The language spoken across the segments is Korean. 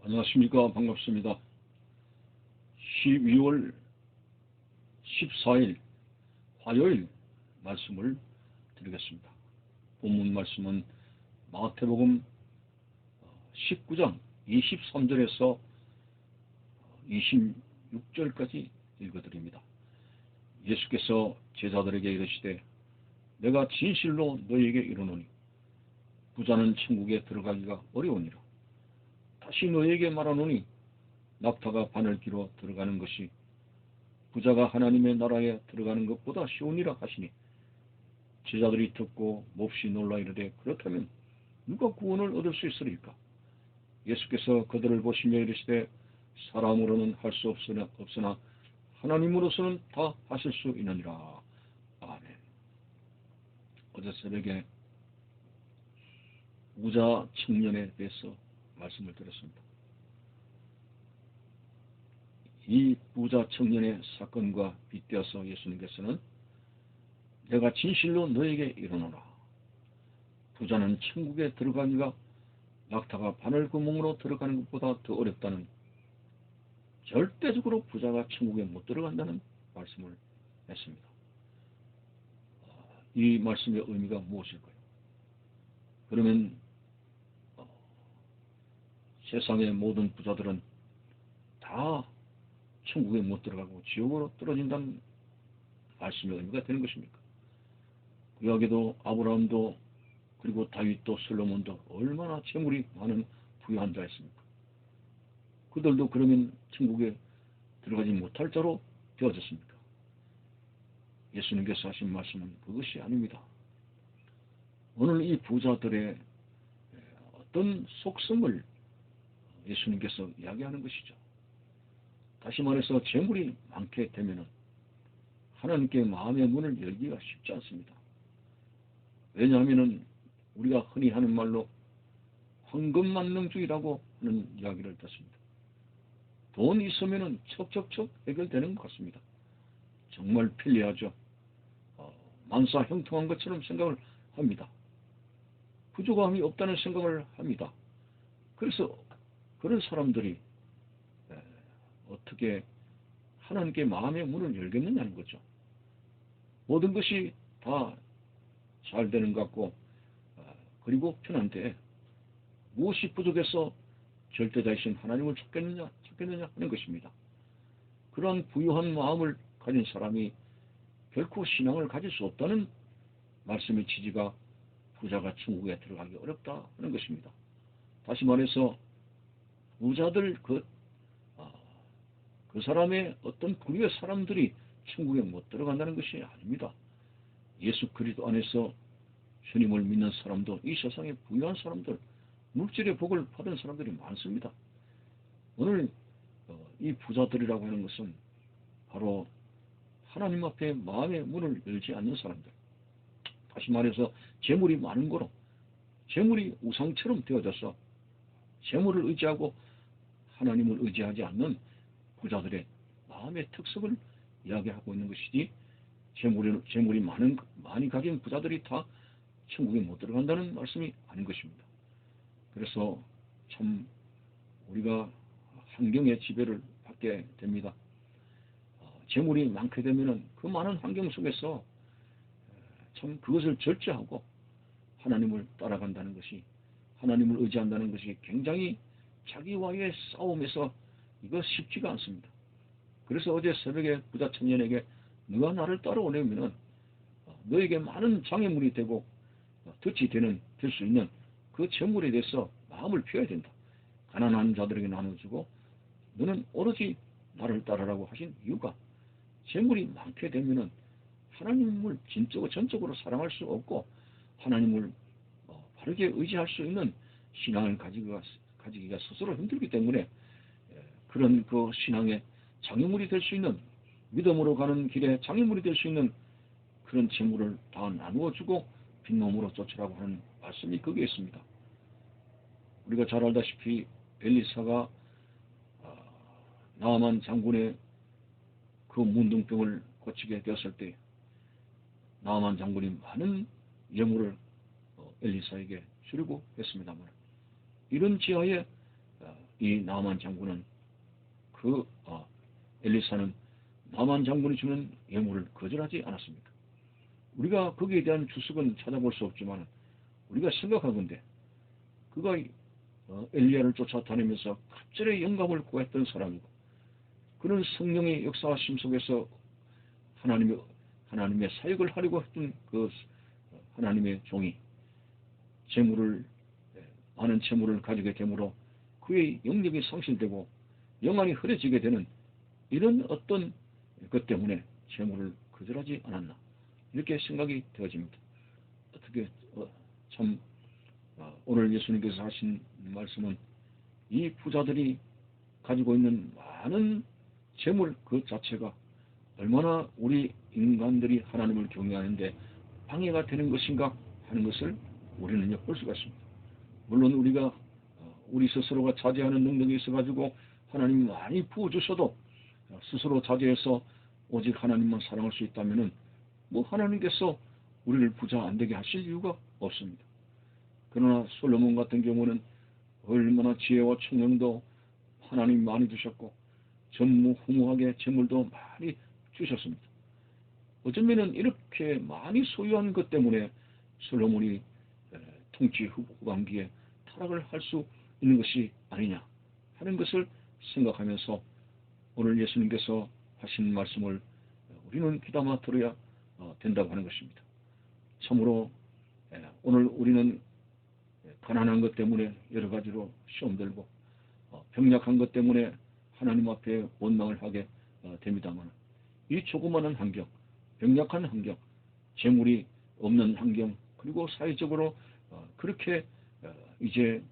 안녕하십니까. 반갑습니다. 12월 14일 화요일 말씀을 드리겠습니다. 본문 말씀은 마태복음 19장 23절에서 26절까지 읽어드립니다. 예수께서 제자들에게 이르시되 내가 진실로 너희에게 이르노니 부자는 천국에 들어가기가 어려우니라. 다시 너희에게 말하노니 낙타가 바늘 길어 들어가는 것이 부자가 하나님의 나라에 들어가는 것보다 쉬우니라 하시니 제자들이 듣고 몹시 놀라 이르되 그렇다면 누가 구원을 얻을 수 있으리까? 예수께서 그들을 보시며 이르시되 사람으로는 할 수 없으나 하나님으로서는 다 하실 수 있느니라. 아멘. 어제 새벽에 부자 청년에 대해서 말씀을 드렸습니다. 이 부자 청년의 사건과 빗대어서 예수님께서는 내가 진실로 너에게 이르노라. 부자는 천국에 들어가기가 낙타가 바늘 구멍으로 들어가는 것보다 더 어렵다는, 절대적으로 부자가 천국에 못 들어간다는 말씀을 했습니다. 이 말씀의 의미가 무엇일까요? 그러면 세상의 모든 부자들은 다 천국에 못 들어가고 지옥으로 떨어진다는 말씀의 의미가 되는 것입니까? 구약에도 아브라함도 그리고 다윗도 솔로몬도 얼마나 재물이 많은 부유한 자였습니까? 그들도 그러면 천국에 들어가지 못할 자로 되어졌습니까? 예수님께서 하신 말씀은 그것이 아닙니다. 오늘 이 부자들의 어떤 속성을 예수님께서 이야기하는 것이죠. 다시 말해서 재물이 많게 되면 하나님께 마음의 문을 열기가 쉽지 않습니다. 왜냐하면 우리가 흔히 하는 말로 황금만능주의라고 하는 이야기를 듣습니다. 돈 있으면 척척척 해결되는 것 같습니다. 정말 편리하죠. 만사형통한 것처럼 생각을 합니다. 부족함이 없다는 생각을 합니다. 그래서 그런 사람들이 어떻게 하나님께 마음의 문을 열겠느냐는 거죠. 모든 것이 다 잘 되는 것 같고 그리고 편한데 무엇이 부족해서 절대자이신 하나님을 찾겠느냐 하는 것입니다. 그러한 부유한 마음을 가진 사람이 결코 신앙을 가질 수 없다는 말씀의 취지가 부자가 천국에 들어가기 어렵다 하는 것입니다. 다시 말해서 부자들 그 사람의 어떤 부류의 사람들이 천국에 못 들어간다는 것이 아닙니다. 예수 그리스도 안에서 주님을 믿는 사람도 이 세상에 부유한 사람들, 물질의 복을 받은 사람들이 많습니다. 오늘 이 부자들이라고 하는 것은 바로 하나님 앞에 마음의 문을 열지 않는 사람들, 다시 말해서 재물이 많은 거로 재물이 우상처럼 되어져서 재물을 의지하고 하나님을 의지하지 않는 부자들의 마음의 특성을 이야기하고 있는 것이지, 재물이 많이 가진 부자들이 다 천국에 못 들어간다는 말씀이 아닌 것입니다. 그래서 참 우리가 환경의 지배를 받게 됩니다. 재물이 많게 되면 그 많은 환경 속에서 참 그것을 절제하고 하나님을 따라간다는 것이, 하나님을 의지한다는 것이 굉장히 자기와의 싸움에서 이거 쉽지가 않습니다. 그래서 어제 새벽에 부자 청년에게 너가 나를 따라오려면 너에게 많은 장애물이 되고 덫이 될 수 있는 그 재물에 대해서 마음을 피워야 된다. 가난한 자들에게 나눠주고 너는 오로지 나를 따르라고 하신 이유가, 재물이 많게 되면 하나님을 전적으로 사랑할 수 없고 하나님을 바르게 의지할 수 있는 신앙을 가지기가 스스로 힘들기 때문에 그런 그 신앙의 장애물이 될 수 있는, 믿음으로 가는 길에 장애물이 될 수 있는 그런 재물을 다 나누어주고 빈몸으로 쫓으라고 하는 말씀이 거기에 있습니다. 우리가 잘 알다시피 엘리사가 나아만 장군의 그 문둥병을 고치게 되었을 때 나아만 장군이 많은 예물을 엘리사에게 주려고 했습니다만, 이런 지하에 이 나만 장군은 엘리사는 나만 장군이 주는 예물을 거절하지 않았습니까? 우리가 거기에 대한 주석은 찾아볼 수 없지만 우리가 생각하건대 그가 엘리야를 쫓아다니면서 갑절의 영감을 구했던 사람이고 그는 성령의 역사하심 속에서 하나님의 사역을 하려고 했던 그 하나님의 종이 많은 재물을 가지게 되므로 그의 영력이 상실되고 영안이 흐려지게 되는 이런 어떤 것 때문에 재물을 거절하지 않았나 이렇게 생각이 되어집니다. 어떻게 참 오늘 예수님께서 하신 말씀은 이 부자들이 가지고 있는 많은 재물 그 자체가 얼마나 우리 인간들이 하나님을 경외하는데 방해가 되는 것인가 하는 것을 우리는 엿볼 수가 있습니다. 물론 우리가 우리 스스로가 자제하는 능력이 있어가지고 하나님이 많이 부어주셔도 스스로 자제해서 오직 하나님만 사랑할 수 있다면은 하나님께서 우리를 부자 안 되게 하실 이유가 없습니다. 그러나 솔로몬 같은 경우는 얼마나 지혜와 총명도 하나님이 많이 주셨고 전무후무하게 재물도 많이 주셨습니다. 어쩌면은 이렇게 많이 소유한 것 때문에 솔로몬이 통치 후반기에 타락을 할 수 있는 것이 아니냐 하는 것을 생각하면서 오늘 예수님께서 하신 말씀을 우리는 귀담아 들어야 된다고 하는 것입니다. 참으로 오늘 우리는 가난한 것 때문에 여러 가지로 시험 들고 병약한 것 때문에 하나님 앞에 원망을 하게 됩니다만 이 조그마한 환경, 병약한 환경, 재물이 없는 환경 그리고 사회적으로 그렇게 이제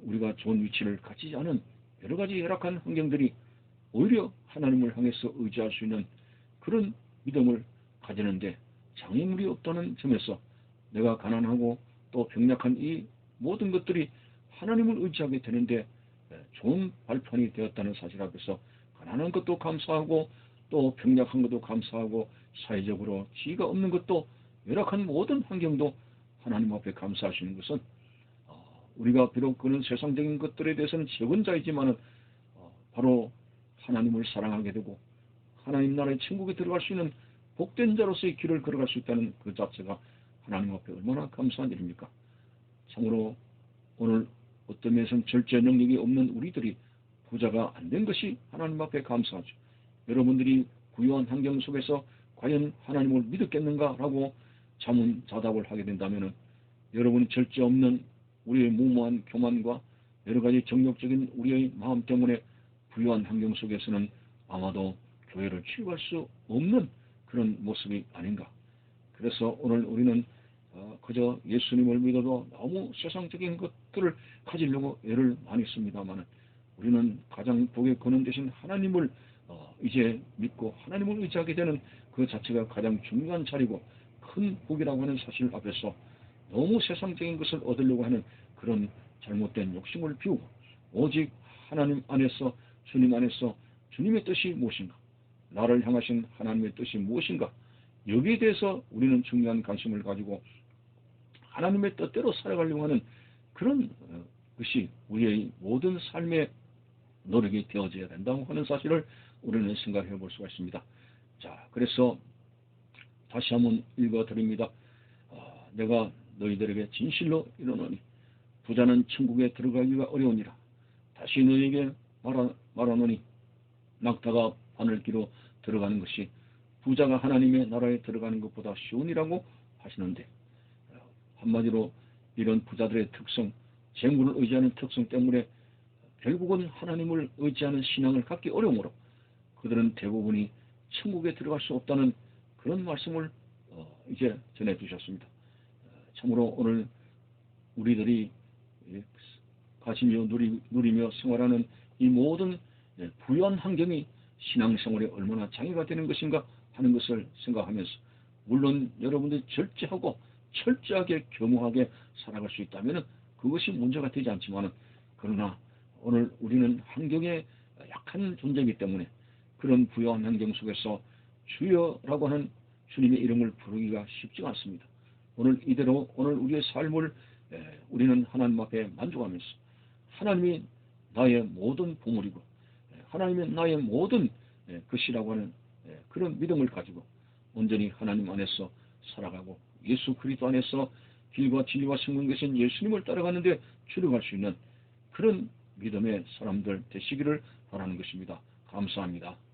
우리가 좋은 위치를 갖지 않은 여러 가지 열악한 환경들이 오히려 하나님을 향해서 의지할 수 있는 그런 믿음을 가지는데 장애물이 없다는 점에서 내가 가난하고 또 병약한 이 모든 것들이 하나님을 의지하게 되는데 좋은 발판이 되었다는 사실 앞에서 가난한 것도 감사하고 또 병약한 것도 감사하고 사회적으로 지위가 없는 것도 열악한 모든 환경도 하나님 앞에 감사하시는 것은 우리가 비록 그런 세상적인 것들에 대해서는 재원자이지만 바로 하나님을 사랑하게 되고 하나님 나라의 천국에 들어갈 수 있는 복된 자로서의 길을 걸어갈 수 있다는 그 자체가 하나님 앞에 얼마나 감사한 일입니까? 참으로 오늘 어떤 면에서는 절제 능력이 없는 우리들이 부자가 안 된 것이 하나님 앞에 감사하죠. 여러분들이 구요한 환경 속에서 과연 하나님을 믿었겠는가라고 자문자답을 하게 된다면 여러분이 절제 없는 우리의 무모한 교만과 여러 가지 정욕적인 우리의 마음 때문에 부유한 환경 속에서는 아마도 교회를 취급할 수 없는 그런 모습이 아닌가. 그래서 오늘 우리는 그저 예수님을 믿어도 너무 세상적인 것들을 가지려고 애를 많이 씁니다만 우리는 가장 복의 근원 되신 하나님을 이제 믿고 하나님을 의지하게 되는 그 자체가 가장 중요한 자리고 큰 복이라고 하는 사실 앞에서 너무 세상적인 것을 얻으려고 하는 그런 잘못된 욕심을 비우고 오직 하나님 안에서 주님 안에서 주님의 뜻이 무엇인가 나를 향하신 하나님의 뜻이 무엇인가 여기에 대해서 우리는 중요한 관심을 가지고 하나님의 뜻대로 살아가려고 하는 그런 것이 우리의 모든 삶의 노력이 되어져야 된다고 하는 사실을 우리는 생각해 볼 수가 있습니다. 자, 그래서 다시 한번 읽어드립니다. 내가 너희들에게 진실로 이르노니 부자는 천국에 들어가기가 어려우니라. 다시 너희에게 말하노니 낙타가 바늘기로 들어가는 것이 부자가 하나님의 나라에 들어가는 것보다 쉬우니라고 하시는데 한마디로 이런 부자들의 특성, 재물을 의지하는 특성 때문에 결국은 하나님을 의지하는 신앙을 갖기 어려우므로 그들은 대부분이 천국에 들어갈 수 없다는 그런 말씀을 이제 전해주셨습니다. 참으로 오늘 우리들이 가지며 누리며 생활하는 이 모든 부유한 환경이 신앙생활에 얼마나 장애가 되는 것인가 하는 것을 생각하면서 물론 여러분들이 절제하고 철저하게 겸허하게 살아갈 수 있다면 그것이 문제가 되지 않지만 그러나 오늘 우리는 환경에 약한 존재이기 때문에 그런 부유한 환경 속에서 주여라고 하는 주님의 이름을 부르기가 쉽지가 않습니다. 오늘 이대로 오늘 우리의 삶을 우리는 하나님 앞에 만족하면서 하나님이 나의 모든 보물이고 하나님은 나의 모든 것이라고 하는 그런 믿음을 가지고 온전히 하나님 안에서 살아가고 예수 그리스도 안에서 길과 진리와 생명 되신 예수님을 따라가는데 주력할 수 있는 그런 믿음의 사람들 되시기를 바라는 것입니다. 감사합니다.